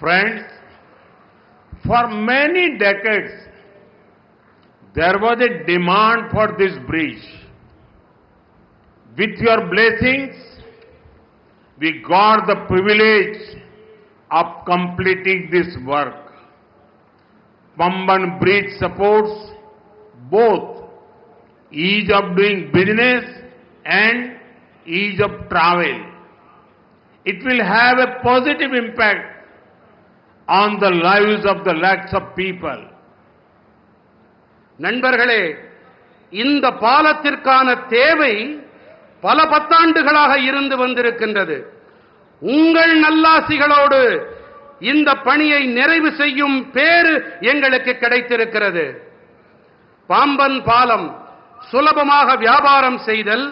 Friends, for many decades, there was a demand for this bridge. With your blessings, we got the privilege of completing this work. Pamban Bridge supports both ease of doing business and ease of travel. It will have a positive impact on the lives of the lakhs of people. நண்பர்களே, இந்த பாலத்திற்கான தேவை பல பத்தாண்டுகளாக இருந்து வந்திருக்கின்றது. உங்கள் நல்லாசிகளோடு இந்த பணியை நிறைவு செய்யும் பேறு எங்களுக்கு கிடைத்திருக்கிறது. பாம்பன் பாலம் சுலபமாக வியாபாரம் செய்தல்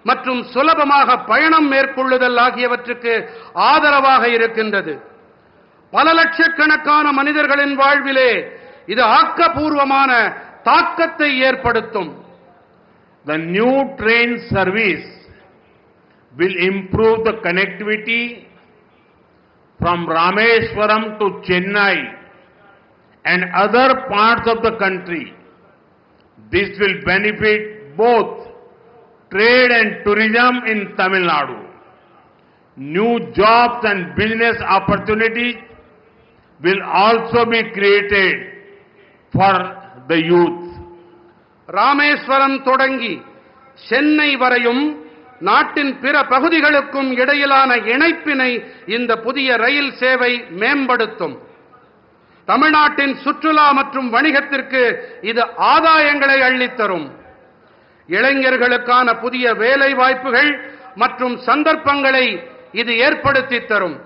மற்றும் சுலபமாக பயணம் மேற்கொள்ளுதல் ஆகியவற்றுக்கு ஆதரவாக இருக்கின்றது. பல லட்சக்கணக்கான மனிதர்களின் வாழ்விலே இது ஆக்கப்பூர்வமான தாக்கத்தை ஏற்படுத்தும். The new train service will improve the connectivity from Rameswaram to Chennai and other parts of the country. This will benefit both trade and tourism in Tamil Nadu. New jobs and business opportunities will also be created for the youth. Rameswaram தொடங்கி சென்னை வரையும் நாட்டின் பிற பகுதிகளுக்கும் இடையிலான இணைப்பினை இந்த புதிய ரயில் சேவை மேம்படுத்தும். தமிழ்நாட்டின் சுற்றுலா மற்றும் வணிகத்திற்கு இது ஆதாயங்களை அள்ளித்தரும். இளைஞர்களுக்கான புதிய வேலை வாய்ப்புகள் மற்றும் சந்தர்ப்பங்களை இது ஏற்படுத்தி தரும்.